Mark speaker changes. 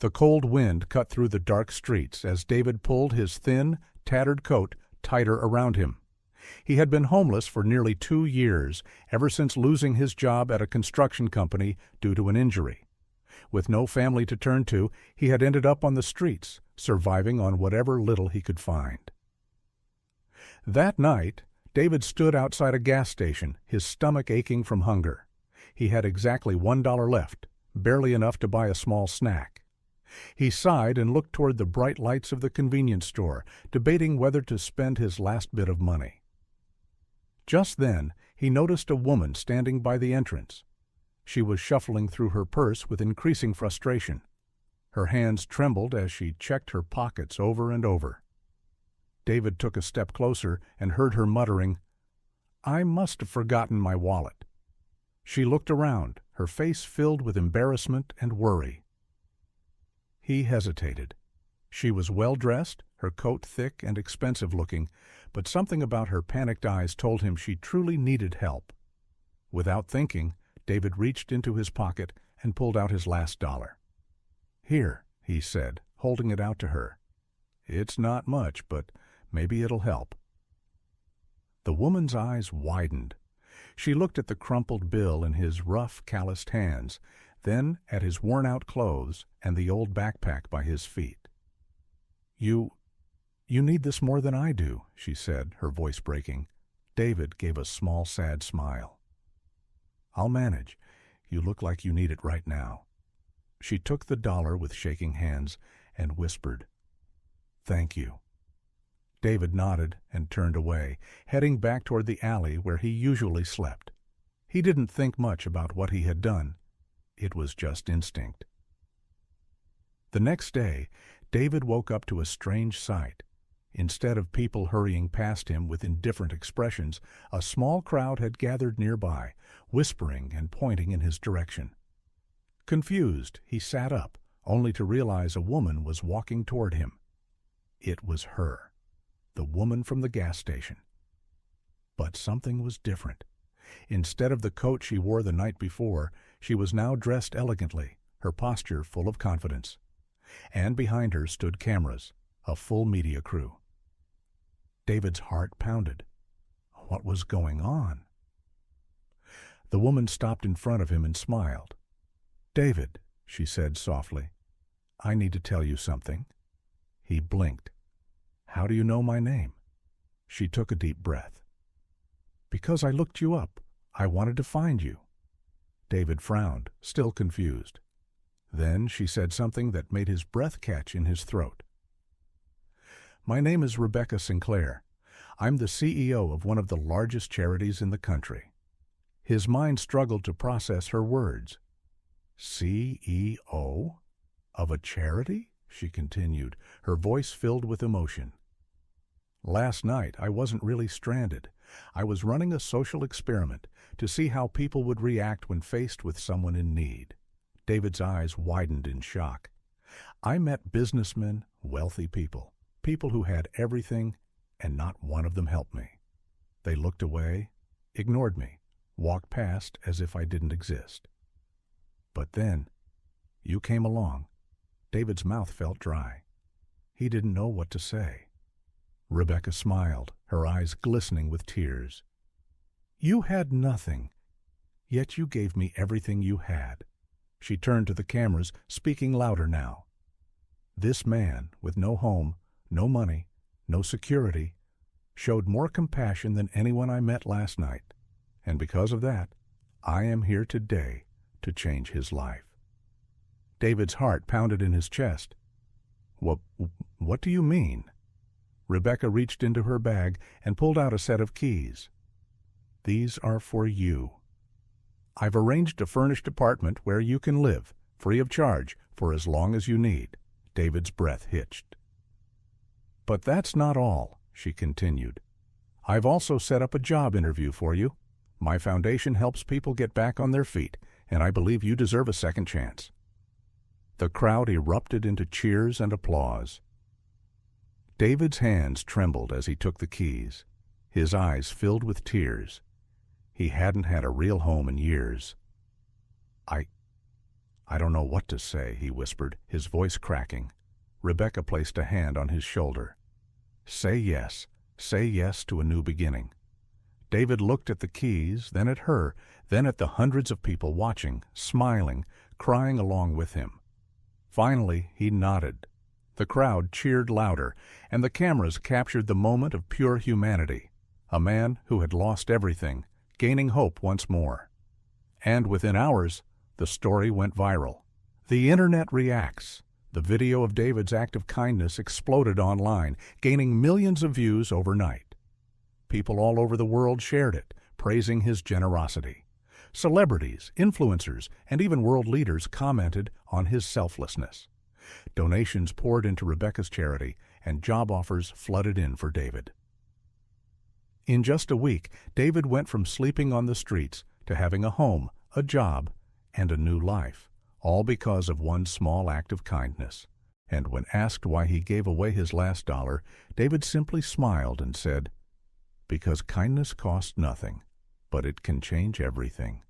Speaker 1: The cold wind cut through the dark streets as David pulled his thin, tattered coat tighter around him. He had been homeless for nearly 2 years, ever since losing his job at a construction company due to an injury. With no family to turn to, he had ended up on the streets, surviving on whatever little he could find. That night, David stood outside a gas station, his stomach aching from hunger. He had exactly $1 left, barely enough to buy a small snack. He sighed and looked toward the bright lights of the convenience store, debating whether to spend his last bit of money. Just then, he noticed a woman standing by the entrance. She was shuffling through her purse with increasing frustration. Her hands trembled as she checked her pockets over and over. David took a step closer and heard her muttering, "I must have forgotten my wallet." She looked around, her face filled with embarrassment and worry. He hesitated. She was well-dressed, her coat thick and expensive-looking, but something about her panicked eyes told him she truly needed help. Without thinking, David reached into his pocket and pulled out his last dollar. "Here," he said, holding it out to her. "It's not much, but maybe it'll help." The woman's eyes widened. She looked at the crumpled bill in his rough, calloused hands, then at his worn-out clothes and the old backpack by his feet. You need this more than I do," she said, her voice breaking. David gave a small, sad smile. "I'll manage. You look like you need it right now." She took the dollar with shaking hands and whispered, "Thank you." David nodded and turned away, heading back toward the alley where he usually slept. He didn't think much about what he had done. It was just instinct. The next day, David woke up to a strange sight. Instead of people hurrying past him with indifferent expressions, a small crowd had gathered nearby, whispering and pointing in his direction. Confused, he sat up, only to realize a woman was walking toward him. It was her, the woman from the gas station. But something was different. Instead of the coat she wore the night before, she was now dressed elegantly, her posture full of confidence. And behind her stood cameras, a full media crew. David's heart pounded. What was going on? The woman stopped in front of him and smiled. "David," she said softly, "I need to tell you something." He blinked. "How do you know my name?" She took a deep breath. "Because I looked you up. I wanted to find you." David frowned, still confused. Then she said something that made his breath catch in his throat. "My name is Rebecca Sinclair. I'm the CEO of one of the largest charities in the country." His mind struggled to process her words. "CEO? Of a charity?" she continued, her voice filled with emotion. "Last night I wasn't really stranded. I was running a social experiment to see how people would react when faced with someone in need." David's eyes widened in shock. "I met businessmen, wealthy people, people who had everything, and not one of them helped me. They looked away, ignored me, walked past as if I didn't exist. But then, you came along." David's mouth felt dry. He didn't know what to say. Rebecca smiled, her eyes glistening with tears. "You had nothing, yet you gave me everything you had." She turned to the cameras, speaking louder now. "This man, with no home, no money, no security, showed more compassion than anyone I met last night, and because of that, I am here today to change his life." David's heart pounded in his chest. What do you mean?" Rebecca reached into her bag and pulled out a set of keys. "These are for you. I've arranged a furnished apartment where you can live, free of charge, for as long as you need." David's breath hitched. "But that's not all," she continued. "I've also set up a job interview for you. My foundation helps people get back on their feet, and I believe you deserve a second chance." The crowd erupted into cheers and applause. David's hands trembled as he took the keys. His eyes filled with tears. He hadn't had a real home in years. "I don't know what to say," he whispered, his voice cracking. Rebecca placed a hand on his shoulder. Say yes to a new beginning." David looked at the keys, then at her, then at the hundreds of people watching, smiling, crying along with him. Finally, he nodded. The crowd cheered louder, and the cameras captured the moment of pure humanity. A man who had lost everything, gaining hope once more. And within hours, the story went viral. The internet reacts. The video of David's act of kindness exploded online, gaining millions of views overnight. People all over the world shared it, praising his generosity. Celebrities, influencers, and even world leaders commented on his selflessness. Donations poured into Rebecca's charity, and job offers flooded in for David. In just a week, David went from sleeping on the streets to having a home, a job, and a new life, all because of one small act of kindness. And when asked why he gave away his last dollar, David simply smiled and said, "Because kindness costs nothing, but it can change everything."